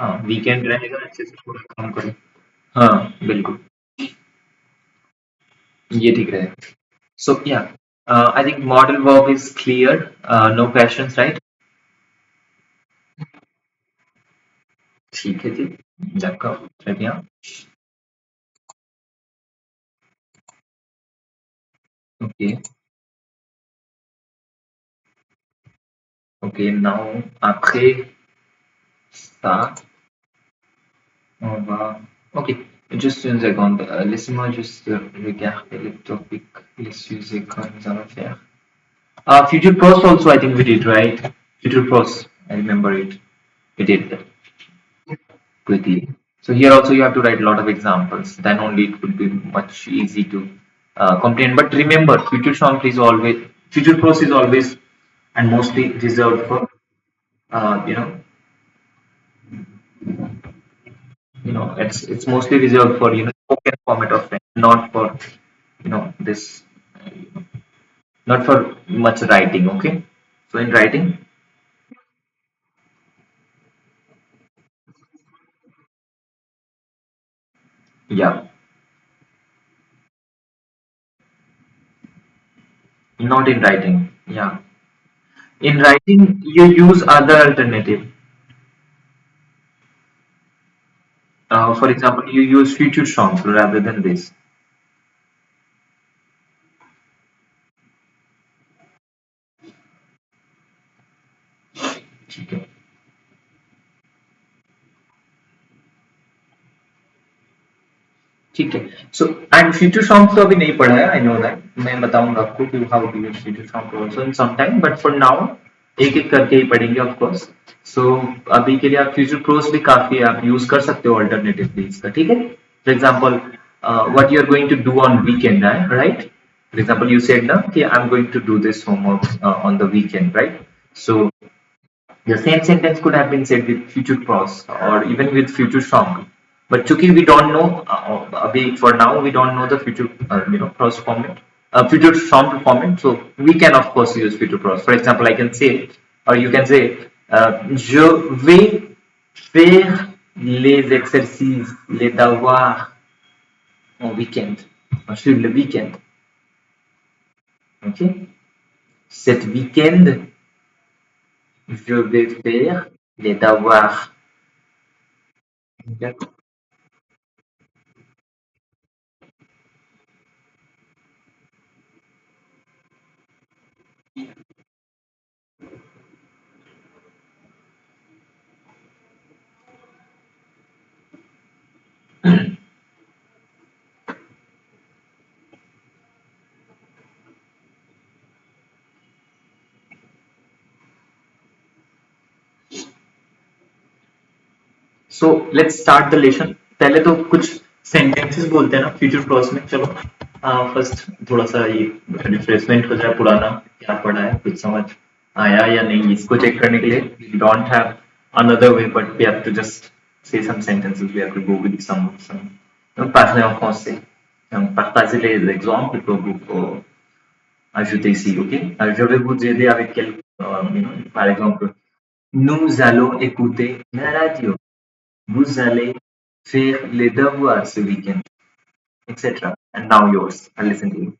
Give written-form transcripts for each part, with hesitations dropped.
हाँ वीकेंड रहेगा, अच्छे से पूरा काम करो। हाँ बिल्कुल, ये ठीक रहेगा। So yeah I think modal verb is clear, no questions right. ठीक है जी, आपका उत्तर दिया। Okay okay, now après ça on va. Ok, juste une seconde, laissez-moi juste regarder le topic, les sujets que nous allons faire. Future pros also I think we did right. Future pros, I remember it. We did that quickly. So here also you have to write a lot of examples. Then only it would be much easy to comprehend. But remember, future pros is always and mostly reserved for you know it's mostly reserved for spoken format of French, not for this not for much writing. Okay, so in writing, yeah, not in writing, yeah. In writing, you use other alternative. For example, you use future songs rather than this. ठीक है ठीक है so and future songs तो अभी नहीं पढ़ा है, I know that, मैं बताऊंगा आपको कि how to use future song also in some time, but for now एक एक करके ही पढ़ेंगे ऑफ कोर्स। सो अभी के लिए आप फ्यूचर प्रोस भी काफी है, आप यूज कर सकते हो अल्टरनेटिवली इसका, ठीक है। For example what you are going to do on weekend, right. For example you said ना कि I am going to do this homework on the weekend, right. So the same sentence could have been said with future pros or even with future song. But Chuki, we don't know, for now, we don't know the future, pros format, future song format. So we can, of course, use future pros. For example, I can say, or you can say, je vais faire les exercices, les devoirs au week-end, sur le week-end. OK? Cet week-end, je vais faire les devoirs. OK? So let's start the lesson. पहले तो कुछ sentences बोलते हैं ना future clause में, चलो first थोड़ा सा ये रिफ्रेशमेंट हो जाए, पुराना क्या पढ़ा है कुछ समझ आया या नहीं, इसको चेक करने के लिए we don't have another way but we have to just say some sentences, we have to go with some passez en français, partagez les exemples que vous ajoutez ici, ok. Je vais vous aider avec quelques par exemple, nous allons écouter la radio. Vous allez faire les devoirs ce week-end, etc. And now yours. I listen to you.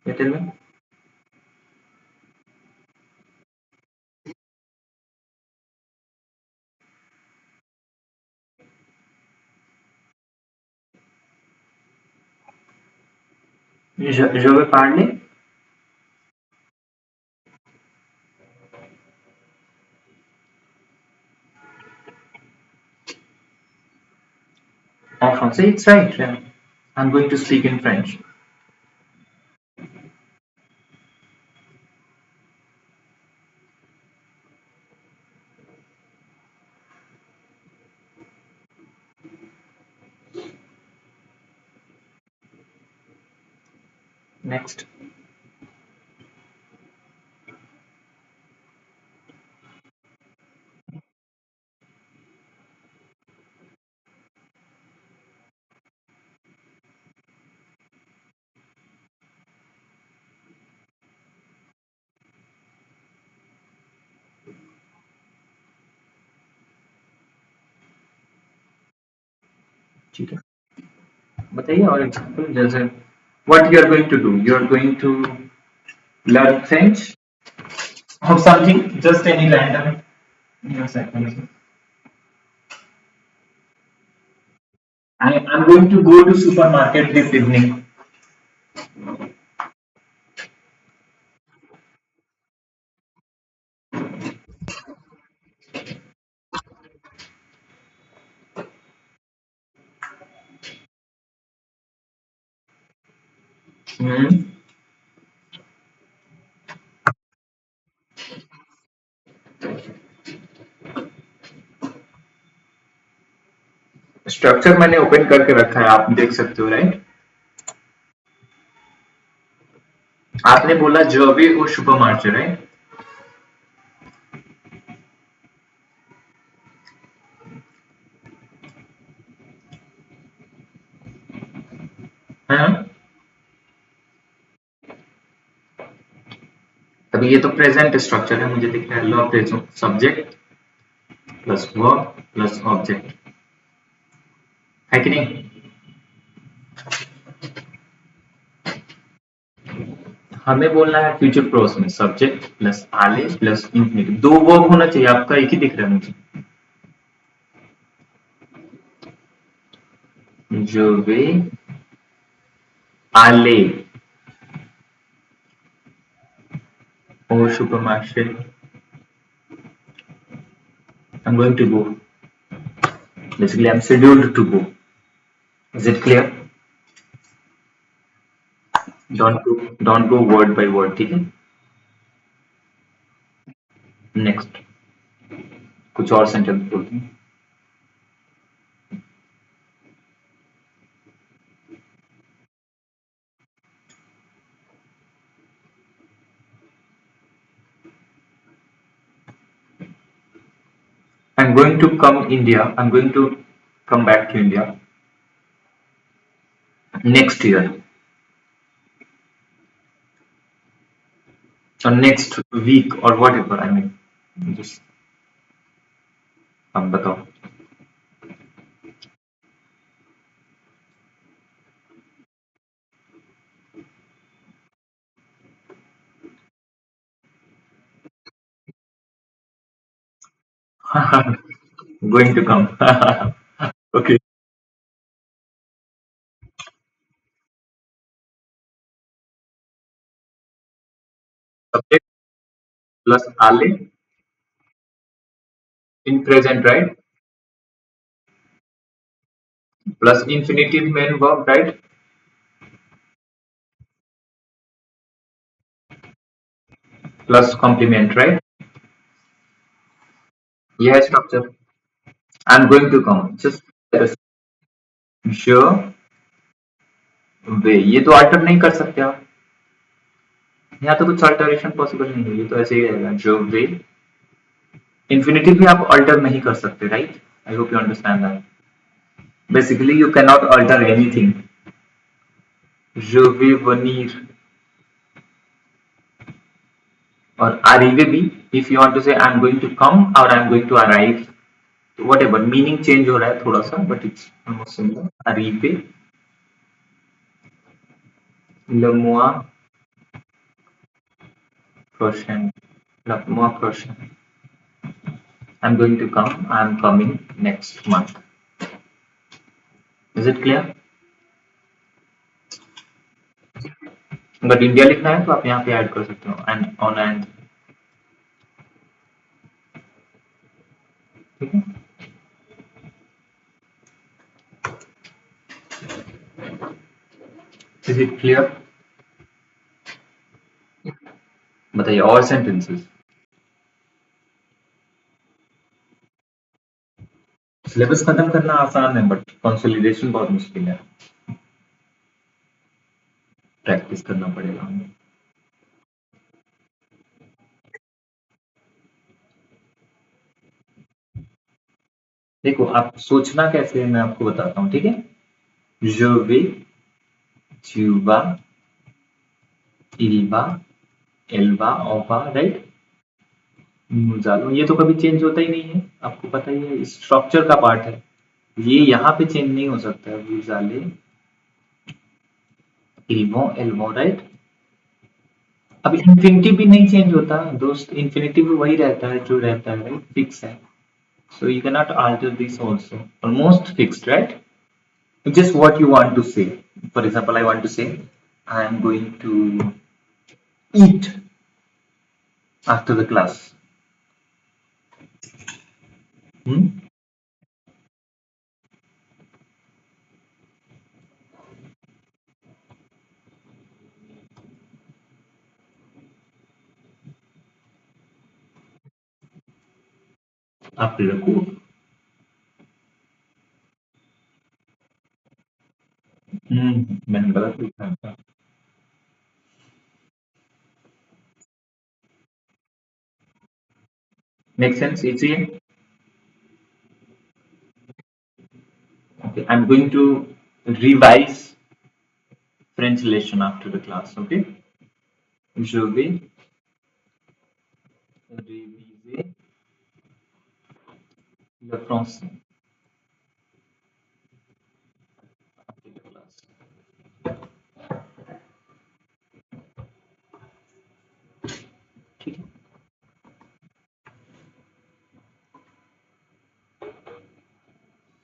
You tell me. Je veux parler en français. It's right. I'm going to speak in French. Next. ठीक है, बताइए और example, जैसे what you are going to do, you are going to learn French or something, just any random second. I'm going to go to supermarket this evening. Hmm. Structure मैंने open करके रखा है, आप देख सकते हो, राइट? आपने बोला जॉबी और सुपरमार्केट, राइट? हाँ, तभी ये तो प्रेजेंट स्ट्रक्चर है, मुझे दिख रहा है law present subject plus verb plus object, है कि नहीं? हमें बोलना है फ्यूचर प्रोस में सब्जेक्ट प्लस आले प्लस इंफिनिटिव, दो वर्ब होना चाहिए, आपका एक ही दिख रहा है मुझे। जो वे आले और supermarket, I'm going to go. Basically, I'm scheduled to go. Is it clear? Don't go word by word, ठीक है? नेक्स्ट, कुछ और सेंटेंस बोलते हैं। I'm going to come India. I'm going to come back to India next year or next week or whatever. I mean, just आप बताओ। Going to come. Okay. Subject plus ale in present, right? Plus infinitive main verb, right? Plus complement, right? यह है structure. I'm going to come. Just sure वे, ये तो alter नहीं कर सकते आप, यहाँ तो कुछ अल्टरेशन पॉसिबल नहीं है, ये तो ऐसे ही रहेगा जो वे। इन्फिनिटिव भी आप अल्टर नहीं कर सकते, right? I hope you understand that. Basically you can not alter anything. जो वे वनीर और arrive भी, if you want to say I am going to come और I am going to arrive, whatever meaning change हो रहा है थोड़ा सा, but it's almost similar. arrive, le mois prochain, le mois prochain, I'm going to come, I'm coming next month. Is it clear? अगर India लिखना है तो आप यहाँ पे ऐड कर सकते हो एंड ऑन एंड, ठीक है? Is it clear? बताइए और सेंटेंसेस। सिलेबस खत्म करना आसान है बट कंसोलिडेशन बहुत मुश्किल है। प्रैक्टिस करना पड़ेगा हमें। देखो आप सोचना कैसे है मैं आपको बताता हूँ, ठीक है। Je vais, tu vas, il va, elle va, on va, right. जानो ये तो कभी चेंज होता ही नहीं है, आपको पता ही है, स्ट्रक्चर का पार्ट है। ये यहाँ पे चेंज नहीं हो सकता है, vous allez, ils vont, elles vont, right. अब इन्फिनिटिव भी नहीं चेंज होता दोस्त, इन्फिनिटिव भी वही रहता है जो रहता है, राइट, फिक्स है। So you cannot alter this also. Almost fixed, right? Just what you want to say. For example, I want to say, I am going to eat after the class. Hmm? After the cook. मैंने गलत लिखा था। Make sense? Easy. Okay. I'm going to revise French lesson after the class. Okay. Je vais réviser le français after the class. ठीक है।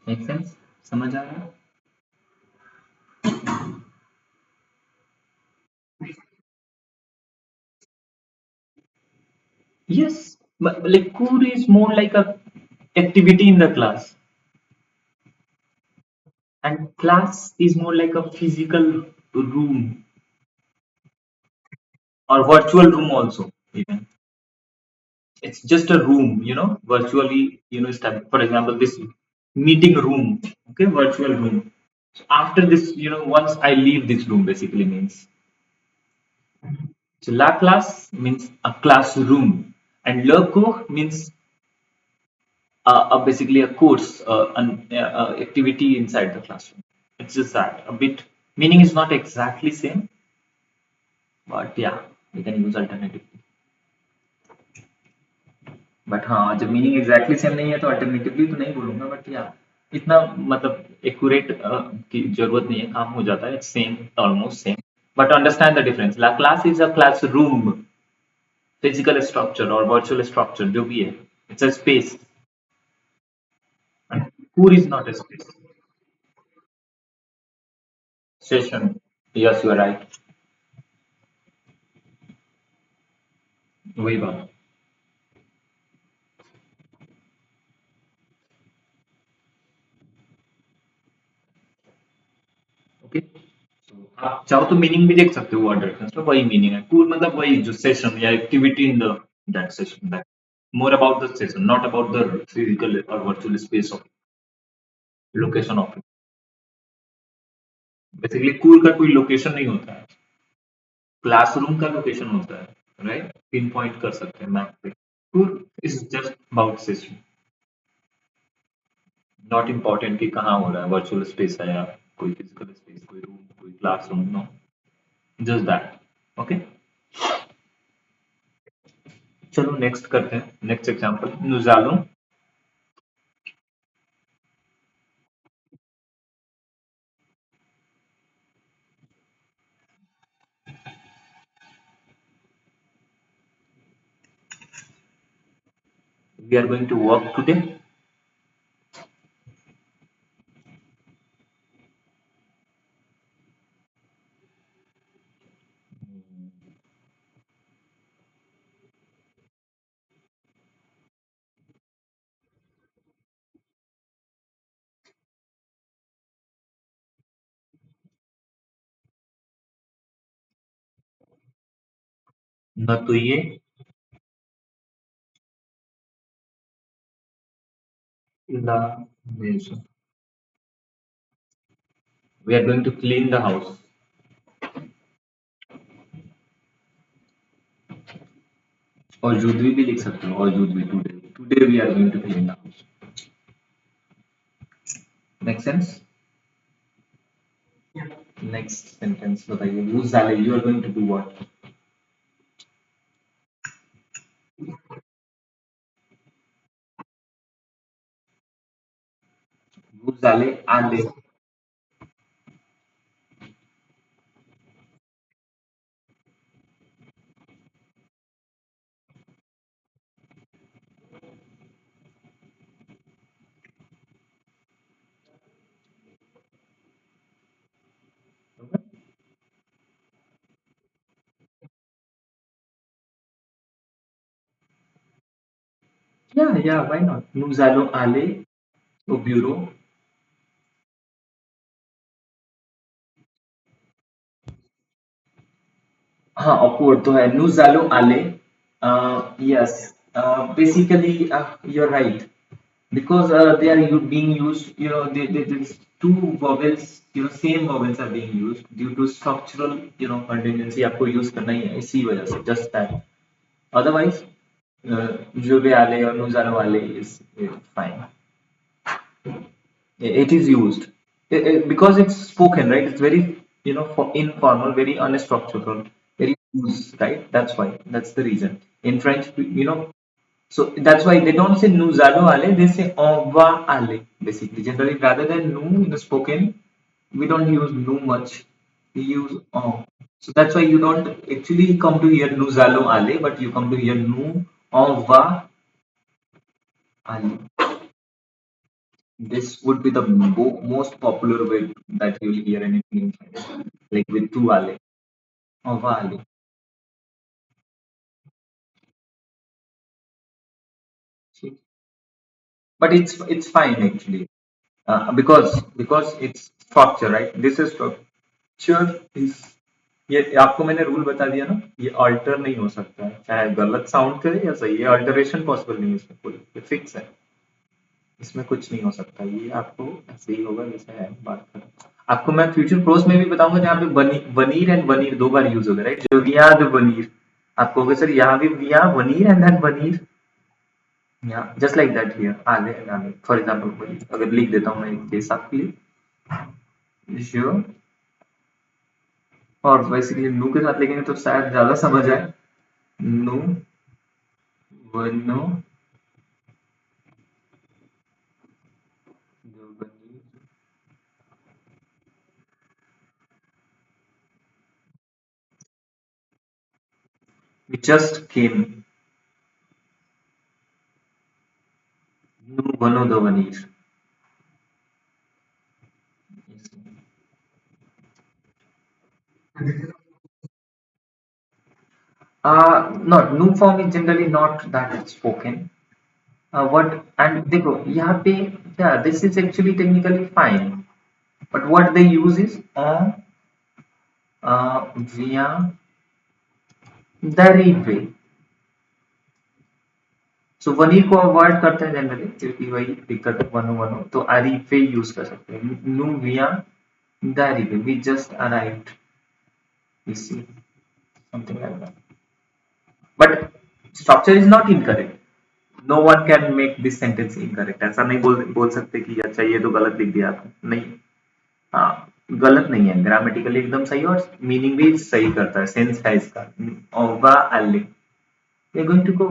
Make sense? समझ आ रहा है? Yes, but like core is more like a activity in the class, and class is more like a physical room or virtual room also. Even it's just a room, virtually, for example, this meeting room, okay, virtual room. So after this, once I leave this room, basically means, so la class means a classroom, and le cours means basically a course, an activity inside the classroom. It's just that a bit meaning is not exactly same, but yeah, we can use alternative. But हाँ, जब meaning exactly same नहीं है तो alternatively तो नहीं बोलूंगा, but या इतना मतलब एक्यूरेट की जरूरत नहीं है, काम हो जाता है, it's same, almost same. But understand the difference, ला class is a classroom, physical structure और वर्चुअल स्ट्रक्चर जो भी है, इट्स अ स्पेस, पूर is not a space. Session, yes you are right, वही बात। ओके, आप चाहो तो मीनिंग भी देख सकते हो, वर्ड रेफरेंस में वही मीनिंग है, कूल मतलब वही जो सेशन या activity in the that session, that more about the session, not about the physical और virtual space of location of. Basically school का कोई लोकेशन नहीं होता है, क्लासरूम का लोकेशन होता है, राइट, पिन पॉइंट कर सकते हैं मैप पे। Cool is just about session, not important कि कहाँ हो रहा है, वर्चुअल स्पेस है या कोई फिजिकल स्पेस, कोई रूम, कोई classroom, no, just that. Okay, चलो नेक्स्ट करते हैं, नेक्स्ट एग्जांपल, नुजालू। We are going to work today. न तो ये, la maison. We are going to clean the house. और जुदवी भी लिख सकते हो, और जुदवी today, today we are going to clean the house. Make sense? Next sentence बताइए, वो जाले you are going to do what? वो जाले आले। या व्हाई नॉट, वो जालो आले तो ब्यूरो। हाँ, awkward तो है, Nuzalo Ale. Yes, basically, you're right. Because they are being used, there's two vowels, same vowels are being used due to structural, contingency. आपको use करना ही है इसी वजह से, just that. Otherwise, Jove Ale or Nuzalo Ale is fine. It is used because it's spoken, right? It's very, informal, very unstructured, very loose, right? That's why, that's the reason. In French, so that's why they don't say nous allons aller, they say on va aller, basically. Generally, rather than nous in the spoken, we don't use nous much, we use on. So that's why you don't actually come to hear nous allons aller, but you come to hear nous on va aller. This would be the most popular way that you'll hear anything in French, like with tu ale or va ale. But it's fine actually, because it's structure, right? This is structure is, ये आपको मैंने rule बता दिया ना, ये alter नहीं हो सकता है, चाहे गलत साउंड करे या सही, ये अल्टरेशन पॉसिबल नहीं है इसमें, कोई ये फिक्स है, इसमें कुछ नहीं हो सकता, ये आपको ऐसे ही होगा जैसे है बात कर। आपको मैं फ्यूचर प्रोस में भी बताऊंगा जहाँ पे वनीर एंड वनीर दो बार यूज होगा, राइट? जो वियाद वनीर, आपको होगा सर यहाँ भी विया वनीर एंड देन वनीर, या जस्ट लाइक दैट हियर आले एंड आले। फॉर एग्जांपल अगर लिख देता हूँ मैं एक केस आपके लिए, जो, और बेसिकली नु के साथ लिखेंगे तो शायद ज्यादा समझ आए। नु वनो वनीर, we just came, नु वनो the veneer. Not new form is generally not that it's spoken. What and देखो यहाँ पे, yeah, this is actually technically fine, but what they use is on, via, derive. सो वनी को avoid करते हैं generally, क्योंकि वही दिक्कत है, वनो वनो तो अरीफे यूज कर सकते हैं, नु विया दरिवे, we just arrived, you see, something like that. But structure is not incorrect. No one can make this sentence incorrect. ऐसा नहीं बोल सकते कि अच्छा ये तो गलत लिख दिया आपने, नहीं। हाँ, गलत नहीं है, ग्रामेटिकली एकदम सही, और मीनिंग भी सही करता है, सेंस है इसका। ओवा अल्ली, we are going to go,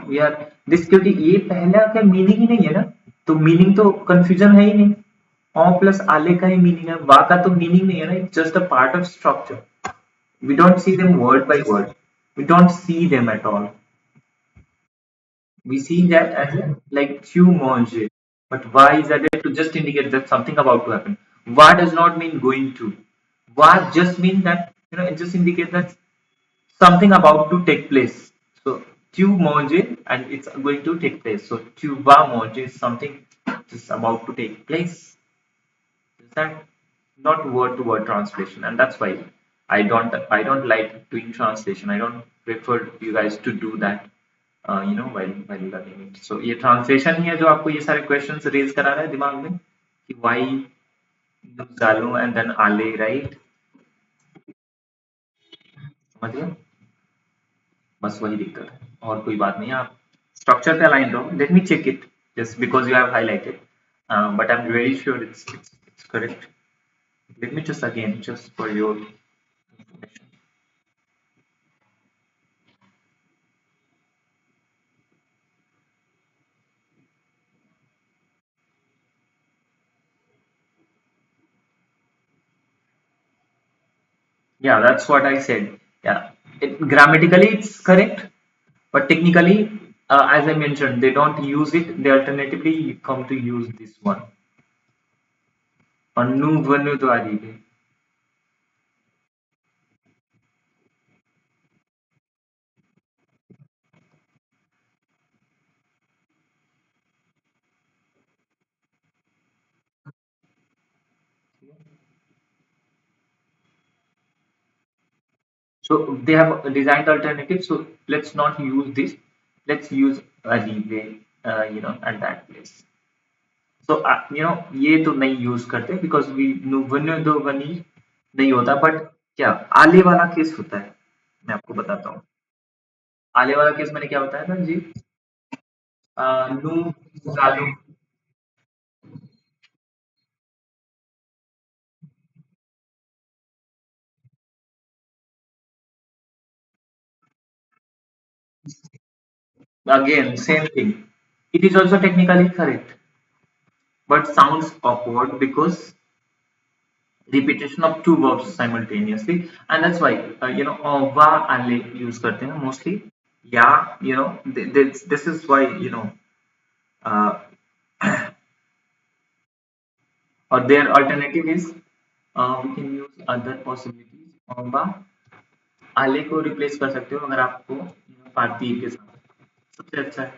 we are this, क्योंकि ये पहला का मीनिंग ही नहीं है ना, तो मीनिंग तो कंफ्यूजन है ही नहीं। ओ प्लस आले का ही मीनिंग है, वा का तो मीनिंग नहीं है ना, it's just a part of structure. We don't see them word by word. We don't see them at all. We see that as a, like tu manger. But why is added to just indicate that something about to happen. Why does not mean going to. Why just mean that, it just indicates that something about to take place. So tu manger and it's going to take place. So tu vas manger is something just about to take place. Is that not word to word translation? And that's why I don't like doing translation. I don't prefer you guys to do that, while learning it. So ये translation ही है जो आपको ये सारे questions raise करा रहा है दिमाग में, कि why Zalo and then Ale, right? समझ गया? बस वही दिक्कत है। और कोई बात नहीं, आप स्ट्रक्चर पे अलाइन रहो. Let me check it just because you have highlighted, but I am very sure it's correct. Let me just again, just for your information. Yeah, that's what I said. Yeah, grammatically it's correct, but technically, as I mentioned, they don't use it. They alternatively come to use this one. Annu vannu dwari. So they have designed alternatives. So let's not use this. Let's use Aribe, at that place. So ये तो नहीं use करते because we one दो वनी नहीं होता. But क्या आले वाला केस होता है, मैं आपको बताता हूँ. आले वाला केस मैंने क्या बताया था जी. नू जालू. Again, same thing. It is also technically correct, but sounds awkward because repetition of two verbs simultaneously, and that's why va ale use करते हैं mostly. Yeah, this is why uh, or their alternative is we can use other possibilities. va आले को replace कर सकते हो अगर आपको पार्थिव के साथ सबसे अच्छा है.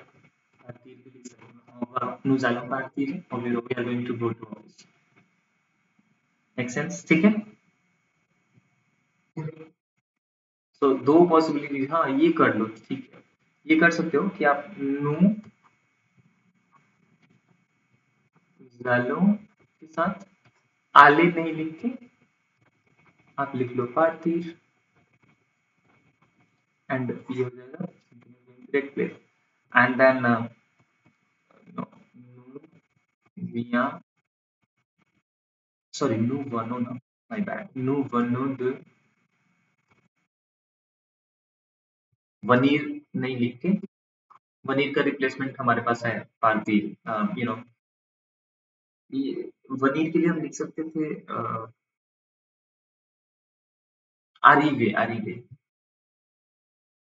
पार्थिव के लिख सकते हो va नु जालो पार्थिव और we are going to go to office. Make sense? ठीक है. सो दो पॉसिबिलिटी. हाँ, ये कर लो, ठीक है. ये कर सकते हो कि आप नु जालो के साथ आले नहीं लिख के आप लिख लो पार्थिव एंड ये हो जाएगा direct place. And then no नु विया सॉरी नु वनो ना माय बैड नु वनो द वनीर नहीं लिख के वनीर का रिप्लेसमेंट हमारे पास है पार्थिव. ये वनीर के लिए हम लिख सकते थे आरिवे आरिवे.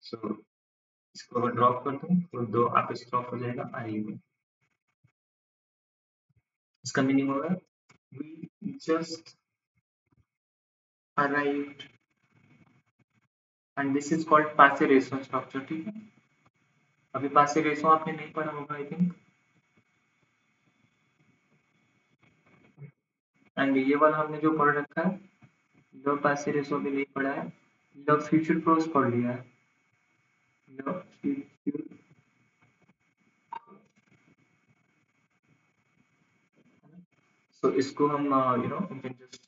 सो इसको अगर ड्रॉप कर दूं तो दो आप स्टॉप हो जाएगा आरिवे. इसका मीनिंग होगा we just arrived and this is called पासे रेशो स्ट्रक्चर. ठीक है. अभी पासे रेशो आपने नहीं पढ़ा होगा आई थिंक. एंड ये वाला हमने जो पढ़ रखा है लो पासे रेशो भी नहीं पढ़ा है. लो फ्यूचर प्रोस पढ़ लिया है. लो फ्यूचर. सो इसको हम just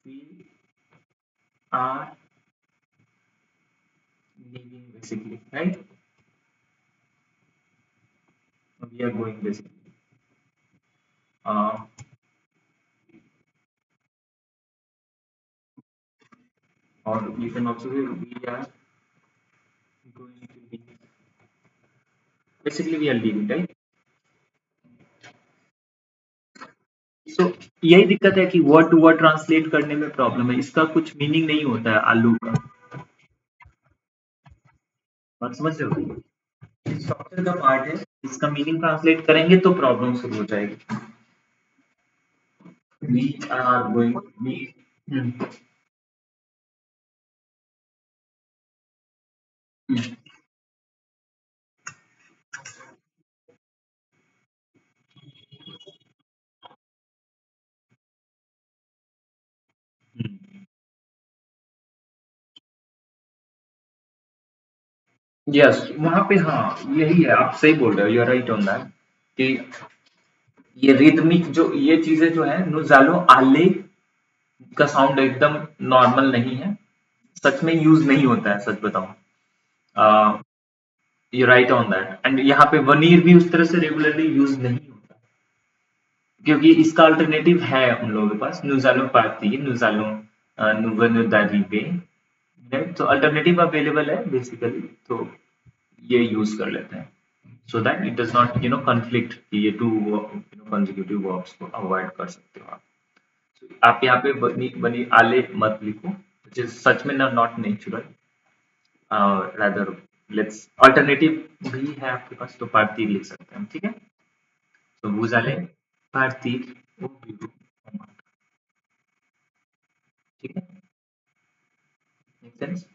we are living basically right. We are going basically. or you can also say we are going to be basically we are leaving right. so यही दिक्कत है कि वर्ड टू वर्ड ट्रांसलेट करने में problem है. इसका कुछ meaning नहीं होता है आलू का. बात समझ रहे हो. स्ट्रक्चर का पार्ट है. इसका मीनिंग ट्रांसलेट करेंगे तो प्रॉब्लम शुरू हो जाएगी. we are going we hmm, hmm, hmm. Yes वहां पे हाँ यही है. आप सही बोल रहे हो. You are right on that कि ये रिदमिक जो ये चीजें जो है नुजालो आले का साउंड एकदम नॉर्मल नहीं है. सच में यूज नहीं होता है सच बताऊं. You right on that and यहाँ पे वनीर भी उस तरह से रेगुलरली यूज नहीं होता क्योंकि इसका अल्टरनेटिव है उन लोगों के पास नुजालो पाती नुजालो नुवनुदारीबे तो अल्टरनेटिव अवेलेबल है बेसिकली तो ये यूज कर लेते हैं so that it does not conflict ये टू कंसेक्यूटिव वर्ब्स को अवॉइड कर सकते हो आप आप यहाँ पे बनी बनी आले मत लिखो which is सच में not natural rather let's alternative भी है आपके पास तो पार्थिव लिख सकते हैं ठीक है तो vous allez partir au bureau ठीक है मेक सेंस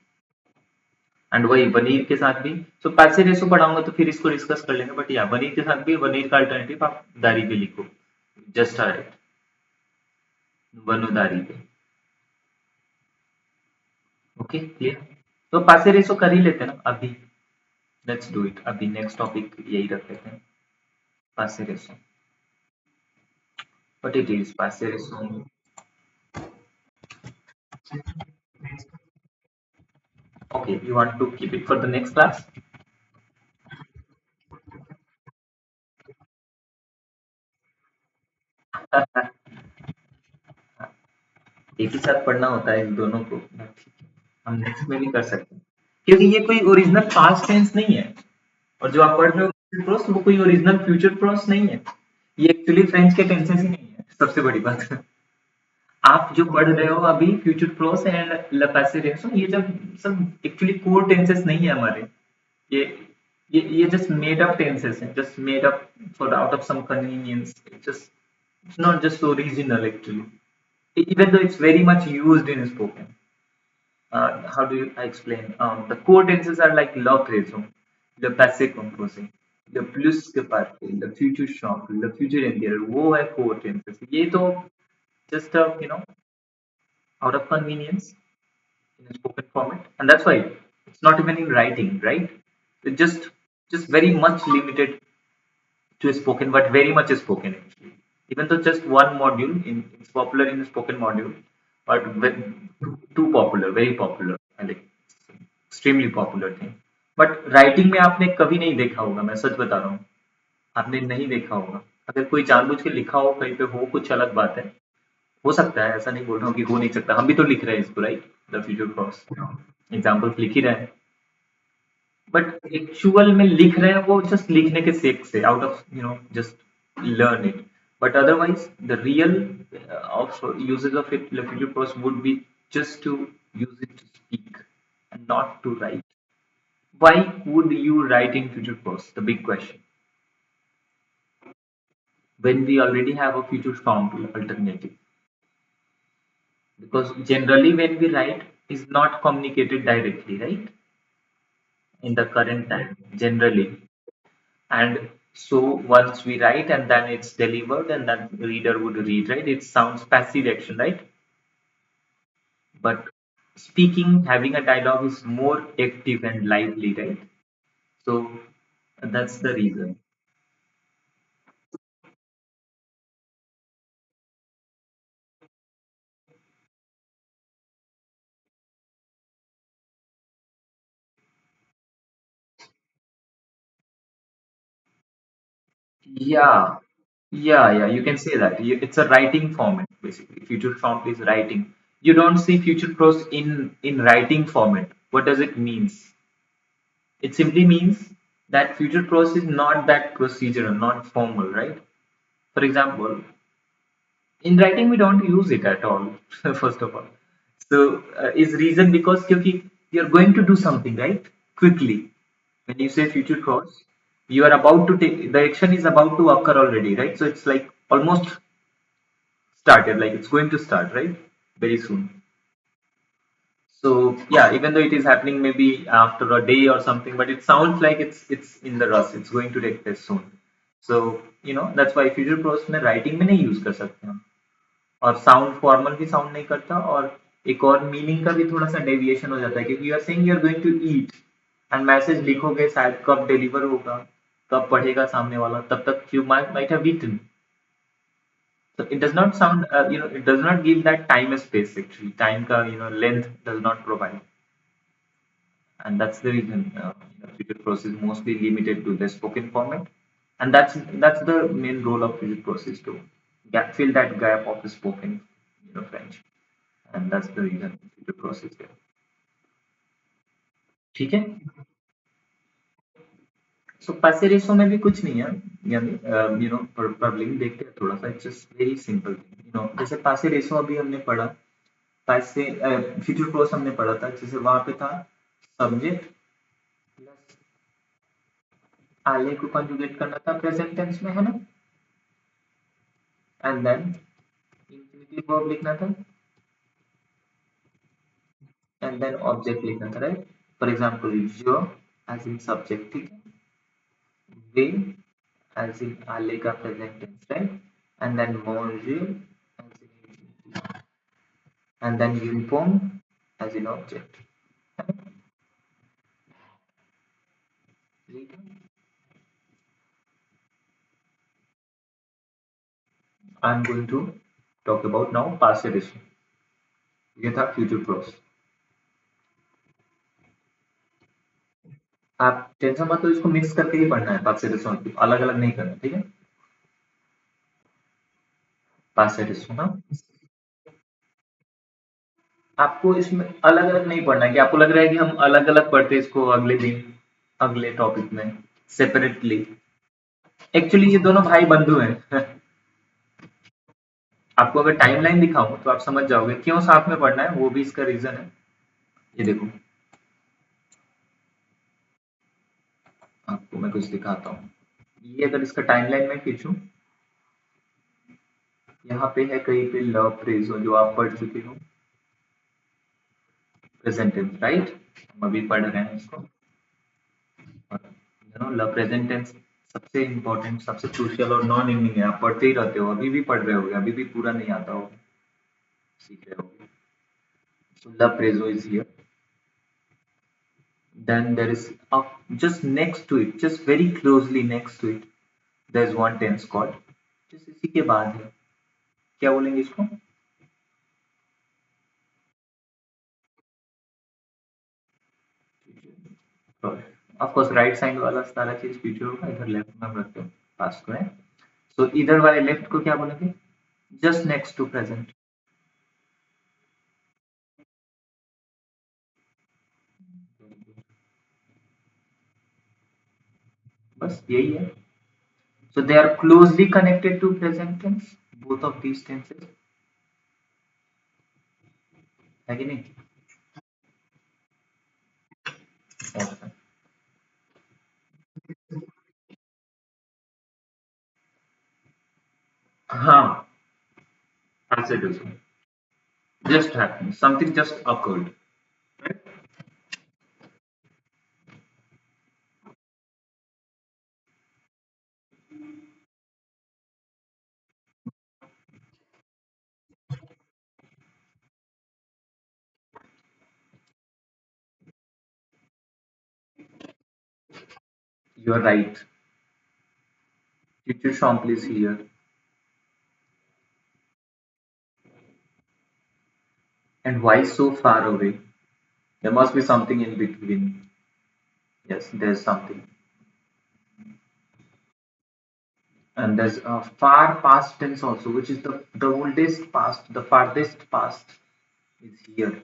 एंड वही वनीर के साथ भी सो पैसे रेसो पढ़ाऊंगा तो फिर इसको डिस्कस कर लेंगे बट या वनीर के साथ भी वनीर का अल्टरनेटिव आप दारी पे लिखो जस्ट राइट वनु दारी पे ओके क्लियर तो पैसे रेसो कर ही लेते हैं ना अभी लेट्स डू इट अभी नेक्स्ट टॉपिक यही रख लेते हैं पैसे रेसो बट इट इज पैसे रेसो okay you want to keep it for the next class एक ही साथ पढ़ना होता है इन दोनों को हम नेक्स्ट में भी कर सकते हैं क्योंकि ये कोई ओरिजिनल पास्ट टेंस नहीं है और जो आप पढ़ रहे हो फ्यूचर प्रोस वो कोई ओरिजिनल फ्यूचर प्रोस नहीं है ये एक्चुअली फ्रेंच के टेंसेस ही नहीं है सबसे बड़ी बात आप जो पढ़ रहे हो अभी फ्यूचर प्रोस एंड लपैसिरेसो ये जब सब एक्चुअली कोर टेंसेस नहीं है हमारे ये ये जस्ट मेड अप टेंसेस हैं just made up for out of some convenience just it's not just original actually even though it's very much used in spoken how do you I explain? The core tenses are like le présent, le passé composé, le plus que parfait, le future simple, le future intérieur. वो है core tenses. ये तो just out of convenience in a spoken format, and that's why it's not even in writing, right? It just very much limited to spoken, but very much spoken actually. Even though just one module it's popular in the spoken module, but too popular, very popular, and like extremely popular thing. But writing में आपने कभी नहीं देखा होगा मैं सच बता रहा हूँ आपने नहीं देखा होगा अगर कोई जानबूझ के लिखा हो कहीं पे हो कुछ अलग बात है हो सकता है ऐसा नहीं बोल रहा हूँ कि हो नहीं सकता हम भी तो लिख रहे हैं इसको right the future cross example लिख ही रहे हैं बट एक्चुअल में लिख रहे हैं वो जस्ट लिखने के सेक से out of just learn it but otherwise the real of usages of it future क्रॉस would be just to use it to speak and not to write why would you write in future clause? The big question. When we already have a future form alternative. Because generally when we write is not communicated directly, right? In the current time, generally. And so once we write and then it's delivered and then reader would read, right? It sounds passive action, right? But speaking, having a dialogue is more active and lively, right? So that's the reason. Yeah, yeah, you can say that. It's a writing format basically. Future prompt is writing. You don't see future prose in writing format. What does it means? It simply means that future prose is not that procedural, not formal, right? For example, in writing we don't use it at all. First of all, so is reason because क्योंकि you're going to do something right quickly. When you say future clause, you are about to take the action is about to occur already, right? So it's like almost started, like it's going to start, right? Very soon. So yeah, even though it is happening maybe after a day or something, but it sounds like it's in the rush. It's going to take place soon. So that's why future clause में writing में नहीं use कर सकते हम और sound formal भी sound नहीं करता और एक और मीनिंग का भी थोड़ा सा डेविएशन हो जाता है क्योंकि you are saying you are going to eat and message लिखोगे शायद कब डिलीवर होगा कब पढ़ेगा सामने वाला तब तक you might have eaten so it does not sound it does not give that time space actually time ka length does not provide and that's the reason future prose is mostly limited to the spoken format, and that's the main role of future prose to fill that gap of the spoken French, and that's the reason future prose is there. ठीक है. सो पैसे ratio में भी कुछ नहीं है, यानी problem देखते हैं थोड़ा सा. इट्स जस्ट वेरी सिंपल, जैसे पैसे रेशो अभी हमने पढ़ा, पैसे फ्यूचर क्लोज हमने पढ़ा था, जैसे वहां पे था सब्जेक्ट प्लस आले को कंजुगेट करना था प्रेजेंट टेंस में, है ना, एंड देन इंफिनिटिव वर्ब लिखना था, एंड देन ऑब्जेक्ट लिखना था, राइट. फॉर एग्जांपल जो एज इन सब्जेक्ट, ठीक है, वे as in आले का present tense, right, and then manger as in infinitive, and then uniform as in object. I'm going to talk about now past edition. ये था future close. आप tension मत लो, इसको मिक्स करके ही पढ़ना है. पास्ट एडिशन अलग अलग नहीं करना, ठीक है. पास्ट एडिशन, हाँ, आपको इसमें अलग अलग नहीं पढ़ना है कि आपको लग रहा है कि हम अलग अलग पढ़ते इसको अगले दिन अगले टॉपिक में सेपरेटली. एक्चुअली ये दोनों भाई बंधु हैं. आपको अगर टाइमलाइन दिखाऊं तो आप समझ जाओगे क्यों साथ में पढ़ना है, वो भी इसका रीजन है. ये देखो, आपको मैं कुछ दिखाता हूँ. ये अगर इसका टाइमलाइन में खींचूं, यहाँ पे है कहीं पे लव फ्रेज जो आप पढ़ चुके हो, प्रेजेंट टेंस, राइट. हम अभी पढ़ रहे हैं इसको. लव प्रेजेंट टेंस सबसे इंपॉर्टेंट, सबसे क्रूशियल और नॉन एंडिंग है. आप पढ़ते ही रहते हो, अभी भी पढ़ रहे होगे, अभी भी पूरा नहीं आता होगा, सीख रहे होगे. So love preso is here. Then there is just next to it, just very closely next to it, there is one tense called, just इसी के बाद है, क्या बोलेंगे इसको? ऑफ कोर्स राइट साइड वाला सारा चीज फ्यूचर होगा, इधर लेफ्ट में हम रखते हैं पास्ट को है. सो इधर वाले लेफ्ट को क्या बोलेंगे? Just next to present. बस यही है. So they are closely connected to present tense, both of these tenses, है कि नहीं? Okay. हाँ, as it is. Just happened. Something just occurred. Right? You are right. Future sample is here. And why so far away? There must be something in between. Yes, there's something. And there's a far past tense also, which is the oldest past, the farthest past is here.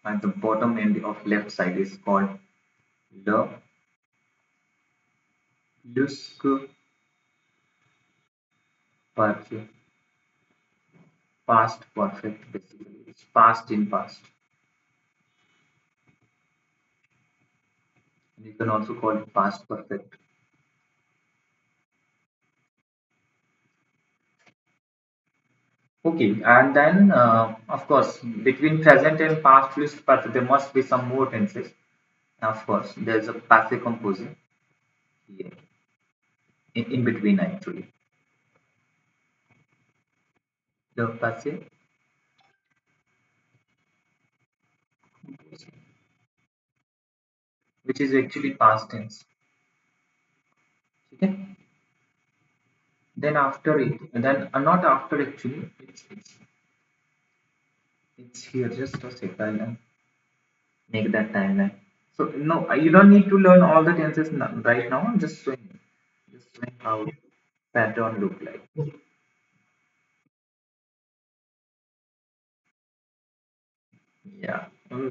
At the bottom end of left side is called le jusque parfait. Past perfect basically. It's past in past. And you can also call it past perfect. Okay, and then of course between present and past future perfect there must be some more tenses. Of course, there's a passive composer here in between actually. The passive composer, which is actually past tense. Okay. Then after it, then not after actually, it's here. Just a second, I'll make that timeline. So no, you don't need to learn all the tenses right now. I'm just showing how pattern look like. Yeah, we'll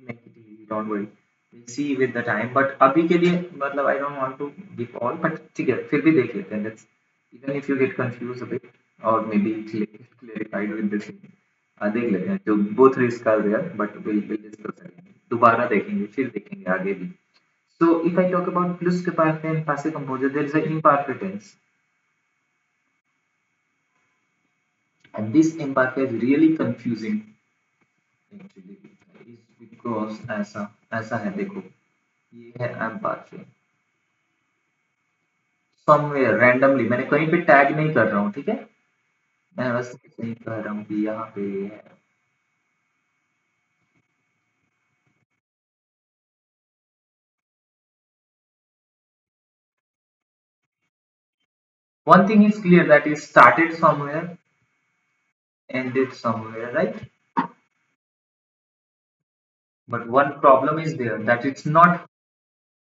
make it easy. Don't worry. We'll see with the time. But अभी के लिए मतलब I don't want to give all. But ठीक है, फिर भी देख लेते हैं. Let's even if you get confused a bit or maybe clarified with this. देख लेते हैं. जो both risks are there, but we'll discuss again. दोबारा देखेंगे, फिर देखेंगे आगे भी. So if I talk about pluscuparfait and passive composure, there is an imperfect tense, and this imperfect is really confusing. Actually, is because ऐसा ऐसा है देखो, ये है imperfect. Somewhere randomly मैंने कहीं पे टैग नहीं कर रहा हूँ, ठीक है? मैं बस नहीं कह रहा हूँ कि यहाँ पे ये है. One thing is clear that it started somewhere, ended somewhere, right? But one problem is there that it's not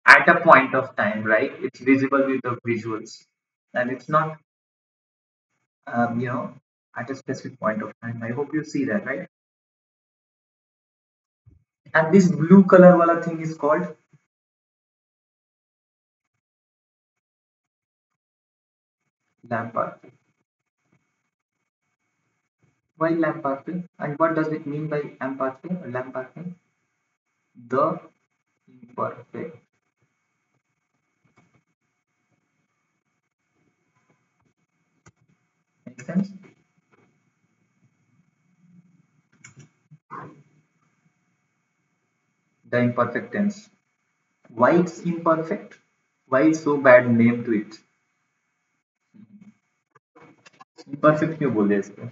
at a point of time, right? It's visible with the visuals, and it's not, you know, at a specific point of time. I hope you see that, right? And this blue color wala thing is called Lampard. Why Lampard? And what does it mean by Lampard? Lampard, the imperfect. Make sense? The imperfect tense. Why it's imperfect? Why it's so bad name to it? Imperfect क्यों बोल दिया इसको?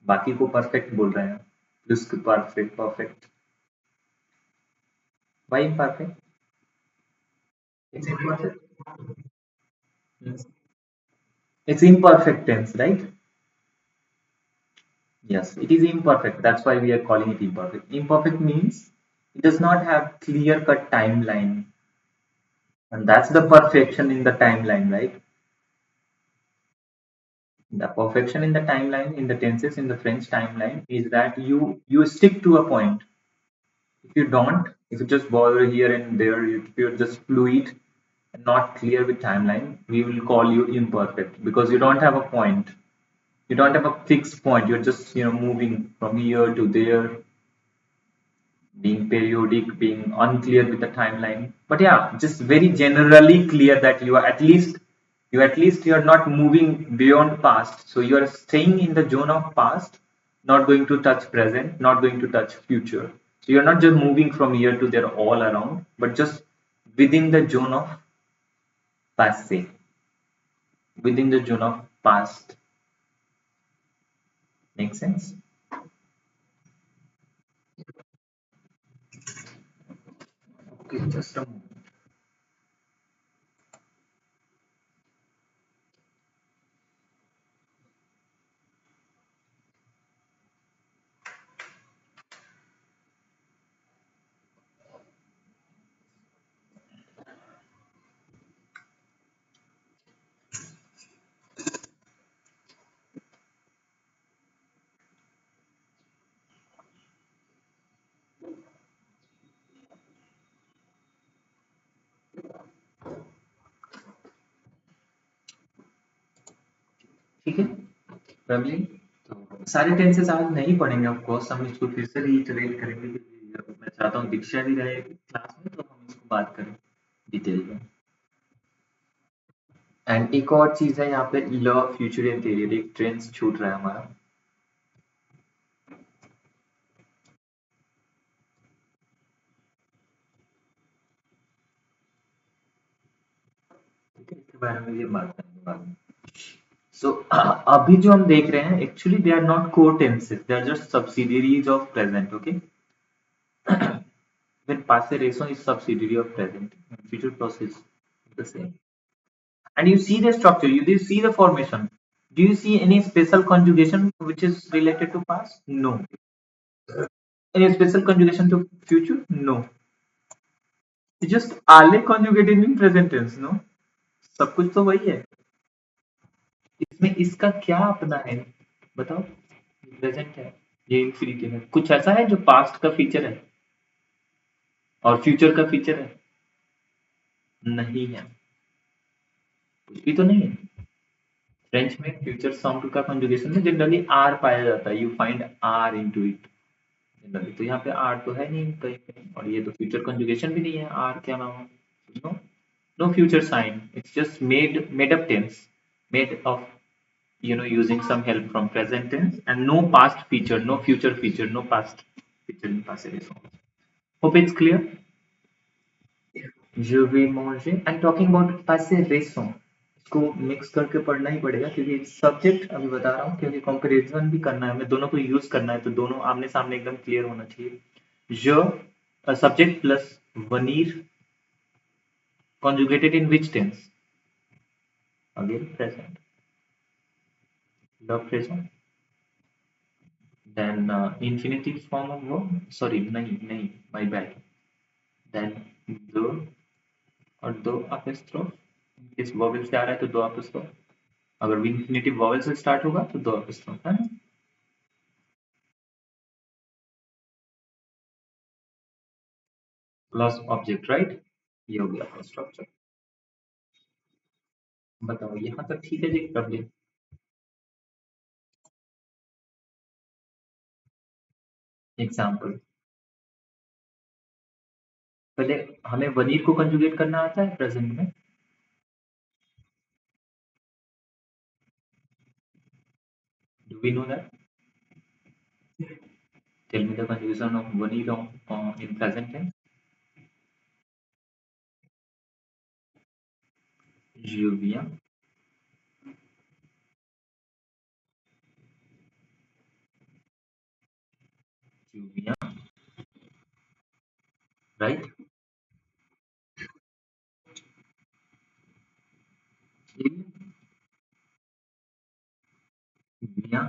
बाकी को perfect बोल रहे हैं. जिसको perfect, perfect. Why imperfect? It's imperfect. Yes. It's imperfect tense, right? Yes, it is imperfect. That's why we are calling it imperfect. Imperfect means it does not have clear-cut timeline, and that's the perfection in the timeline, right? The perfection in the timeline, in the tenses in the French timeline, is that you stick to a point. If you don't, if you just bother here and there, if you're just fluid and not clear with timeline, we will call you imperfect because you don't have a point. You don't have a fixed point. You're just moving from here to there, being periodic, being unclear with the timeline. But yeah, just very generally clear that you are not moving beyond past. So you are staying in the zone of past, not going to touch present, not going to touch future. So you're not just moving from here to there all around, but just within the zone of passé, within the zone of past. Make sense? Okay, just a moment. ठीक है, family. तो सारे tenses आज नहीं पढ़ेंगे, of course हम इसको फिर से रीइटरेट करेंगे क्योंकि मैं चाहता हूँ दीक्षा भी रहे क्लास में तो हम इसको बात करें डिटेल में. एंड एक और चीज है यहाँ पे, law of future and theory, एक ट्रेंड्स छूट रहा है हमारा. ठीक है, इसके बारे में ये बात करेंगे बाद में. सो अभी जो हम देख रहे हैं actually they are not core tenses, they are just subsidiaries of present. Okay, when past ratio is subsidiary of present, future process the same. And you see the structure, you do see the formation. Do you see any special conjugation which is related to past? No. Any special conjugation to future? No. Just आले conjugated in present tense, no? सब कुछ तो वही है। इसमें इसका क्या अपना है? बताओ। प्रेजेंट है, ये इंफिनिटिव है। कुछ ऐसा है जो पास्ट का फीचर है और फ्यूचर का फीचर है? नहीं है, कुछ भी तो नहीं है। फ्रेंच में फ्यूचर साउंड का कंजुगेशन में जनरली आर पाया जाता है, you find r into it generally. तो यहाँ पे आर तो है नहीं कहीं पे, और ये तो फ्यूचर कंजुगेशन भी नहीं है। आर क्या नाम है? No, no future sign, it's just made up tense, made of using some help from present tense, and no past feature, no future feature, no past feature in passive voice. Hope it's clear. Je vais manger and talking about passive voice, इसको mix करके पढ़ना ही पड़ेगा क्योंकि subject अभी बता रहा हूँ, क्योंकि कंपैरिजन भी करना है, हमें दोनों को यूज करना है, तो दोनों आमने सामने एकदम क्लियर होना चाहिए। जो subject plus veneer conjugated in which tense? Again present, love present, then infinitive form of verb, sorry nahi nahi, my bad, then the और दो अपोस्ट्रोफ। इस वॉवेल से आ रहा है तो दो अपोस्ट्रोफ, अगर इंफिनिटिव वॉवेल से स्टार्ट होगा तो दो अपोस्ट्रोफ है ना। Plus object, right? ये हो गया आपका स्ट्रक्चर। बताओ यहाँ तक ठीक है जी? प्रॉब्लम एग्जाम्पल, पहले हमें वनीर को कंजुगेट करना आता है प्रेजेंट में? Do we know that? Tell me the conjugation of वनीर इन प्रेजेंट टेंस। जुविया, जुविया, राइट? जुविया,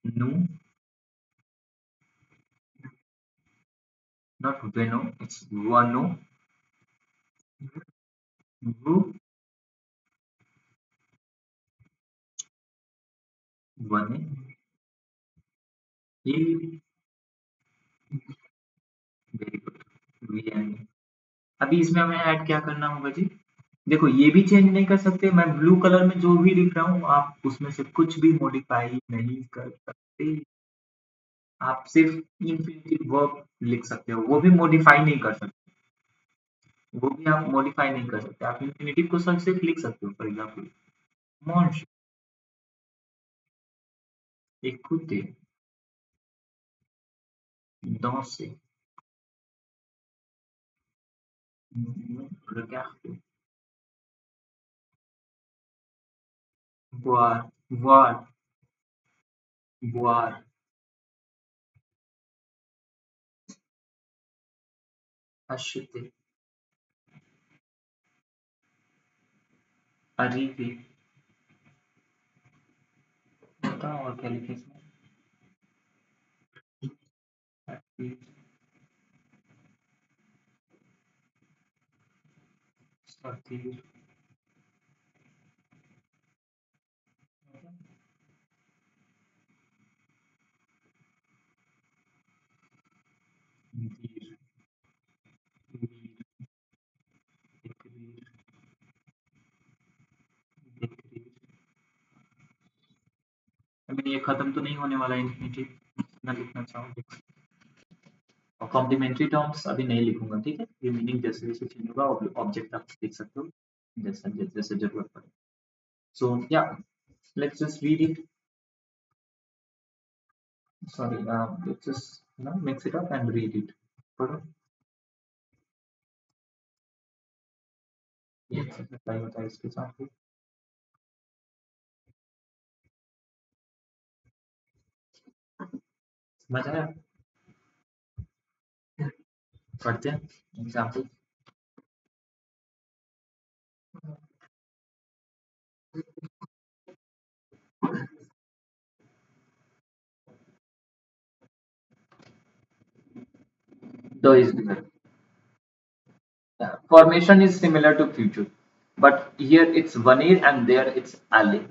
नु, नॉट वेनो, इट्स वनो, वु, वने, il, वेरी गुड, वी एंड। अभी इसमें हमें ऐड क्या करना होगा जी? देखो ये भी चेंज नहीं कर सकते, मैं ब्लू कलर में जो भी लिख रहा हूँ आप उसमें से कुछ भी मॉडिफाई नहीं कर सकते। आप सिर्फ इंफिनिटिव वर्ब लिख सकते हो, वो भी मॉडिफाई नहीं कर सकते। वो भी आप मॉडिफाई नहीं कर सकते, आप इंफिनिटिव को सिर्फ लिख सकते हो। फॉर एग्जाम्पल मॉन्श, écoutez, danser, regarder, boire, voir, boire, acheter, arriver। बताओ और क्या लिखे इसमें? Arriver, sortir, dire, lire, écrire, décrire। अभी ये खत्म तो नहीं होने वाला है इंफिनिटिव, ना लिखना चाहूँ। और कॉम्प्लीमेंट्री टर्म्स अभी नहीं लिखूंगा, ठीक है? ये मीनिंग जैसे जैसे चेंज होगा ऑब्जेक्ट आप देख सकते हो जैसे जैसे जरूरत पड़े। सो या let's just read it, sorry let's just mix it up and read it. पढ़ो। ये अप्लाई होता है इसके साथ भी। समझ आया? पढ़ते हैं example. The is there. Yeah. Formation is similar to future, but here it's vanir and there it's ale.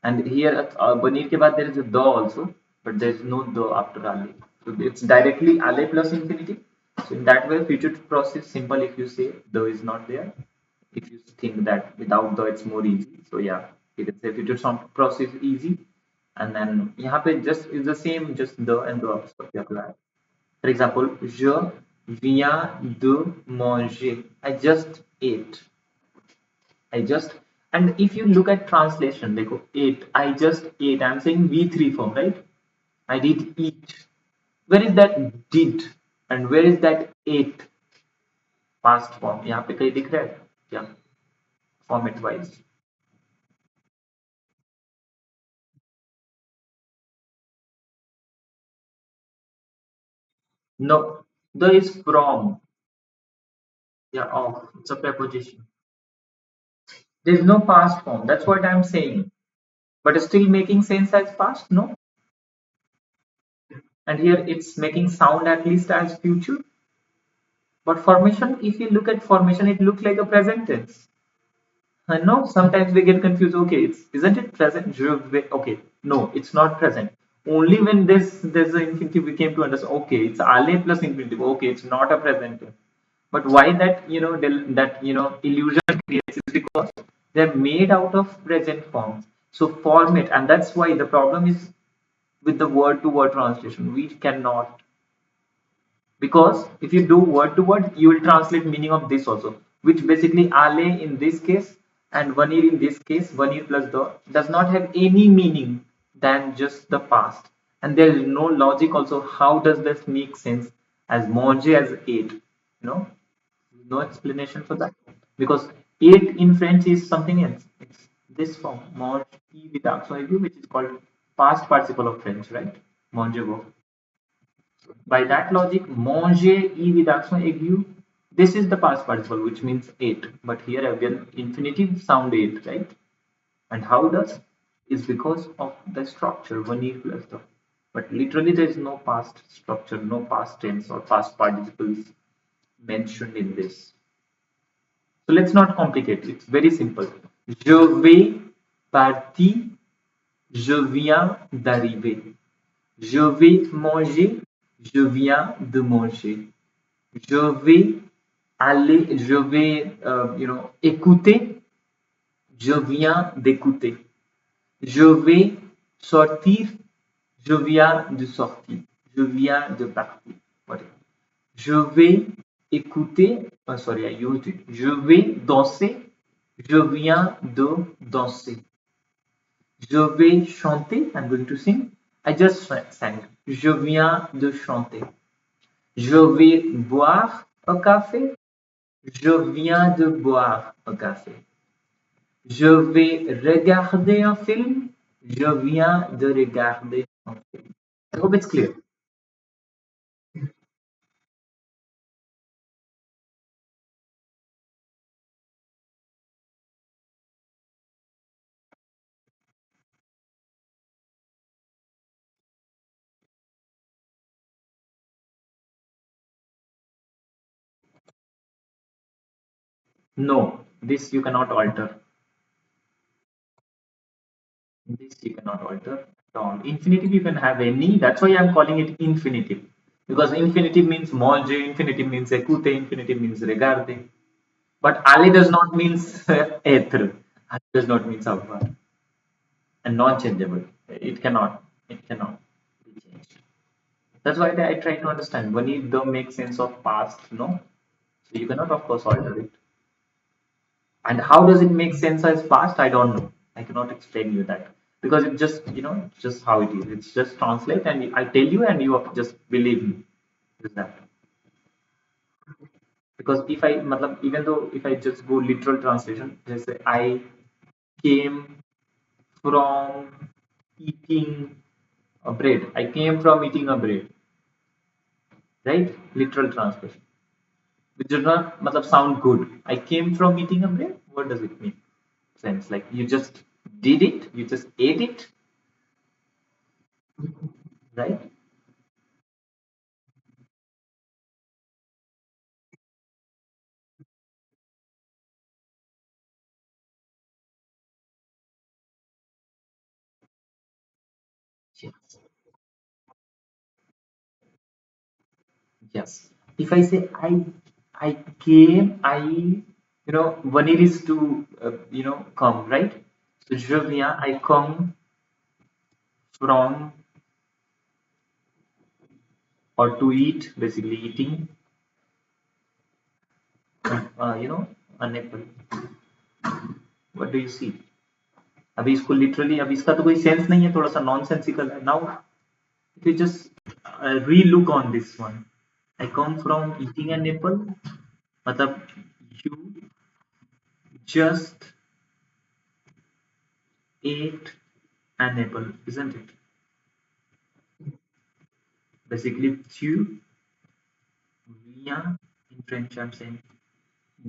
And here at vanir ke baad there is a the also, but there is no the after ale. So it's directly ale plus infinitive. So in that way, future process simple if you say the is not there. If you think that without the it's more easy. So yeah, you can say future process easy. And then यहाँ पे just is the same, just the and the stuff you have to add. For example, je viens de manger. I just ate. I just, and if you look at translation, like ate, I just ate. I'm saying V3 form, right? I did eat. Where is that did? And where is that ate past form? यहाँ पे कहीं दिख रहा है क्या? Format wise. No, the is from. Yeah, of. It's a preposition. There's no past form. That's what I'm saying. But it's still making sense as past, no? And here it's making sound at least as future. But formation, if you look at formation, it looks like a present tense. I know sometimes we get confused. Okay, it's isn't it present? Okay, no, it's not present. Only when there's an infinitive we came to understand. Okay, it's ale plus infinitive. Okay, it's not a present tense. But why that that illusion creates is because they're made out of present forms. So format, and that's why the problem is with the word-to-word translation. We cannot, because if you do word to word you will translate meaning of this also, which basically ale in this case and vanir in this case, vanir plus the does not have any meaning than just the past, and there is no logic also. How does this make sense as manger as eight? No explanation for that, because eight in French is something else. It's this form manger with accent aigu, which is called past participle of French, right? Manger. By that logic, manger e with accent aigu, this is the past participle, which means eight. But here again, infinitive sound eight, right? And how does? Is because of the structure, one e plus the. But literally, there is no past structure, no past tense or past participles mentioned in this. So let's not complicate. It's very simple. Je vais partir, je viens d'arriver. Je vais manger, je viens de manger. Je vais aller, je vais, écouter, je viens d'écouter. Je vais sortir, je viens de sortir. Je viens de partir. Voilà. Je vais écouter, sorry, I used it. Je vais danser, je viens de danser. Je vais chanter, I'm going to sing. I just sang. Je viens de chanter. Je vais boire un café. Je viens de boire un café. Je vais regarder un film. Je viens de regarder un film. I hope it's clear. No, this you cannot alter. This you cannot alter at all. Infinitive you can have any. That's why I'm calling it infinitive. Because infinitive means manger, infinitive means écouter, infinitive means regarder. But Ali does not means être. Ali does not mean savoir. And non-changeable. It cannot. It cannot be changed. That's why I try to understand. When it don't make sense of past, no? So you cannot of course alter it. And how does it make sense as past? I don't know. I cannot explain you that. Because it just, just how it is. It's just translate and I tell you and you just believe me. Is that? Because if I, even though if I just go literal translation, just say I came from eating a bread. I came from eating a bread, right? Literal translation, which does not sound good. I came from eating a bread. What does it mean? Sense like you just did it, you just ate it, right? Yes. Yes. If I say I came, one is to, come, right? So je viens, I come from, or to eat, basically eating, an apple. What do you see? अभी इसको literally, अभी इसका तो कोई sense नहीं है, थोड़ा सा नॉन सेंसिकल है. Now if you just re-look on this one, I come from eating an apple, मतलब you just ate an apple, isn't it? Basically, tu viens, in French I'm saying,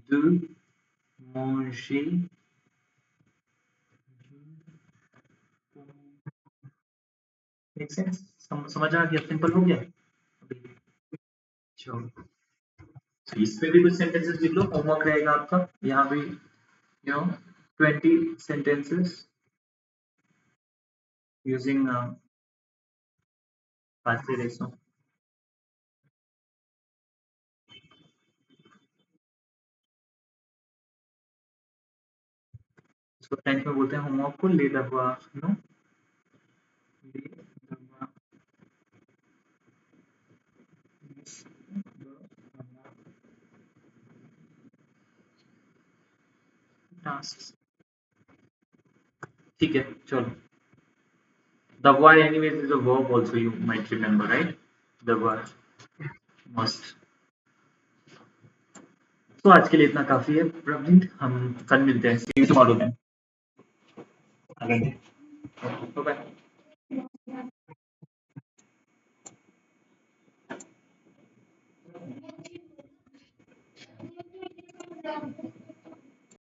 de manger. Make sense? समझ आ गया? Simple हो गया. चलो, तो इसमें भी कुछ सेंटेंसेस लिख लो, होमवर्क रहेगा आपका. यहाँ भी 20 sentences using पासे रेसो. इसको फ्रेंच में बोलते हैं होमवर्क को ले दबा, ले दबा टास्क. ठीक है, चलो. Dabwa anyways is a verb also, you might remember, right? Dabwa must. तो आज के लिए इतना काफी है प्रवीण, हम कल मिलते हैं. See you tomorrow then. Bye.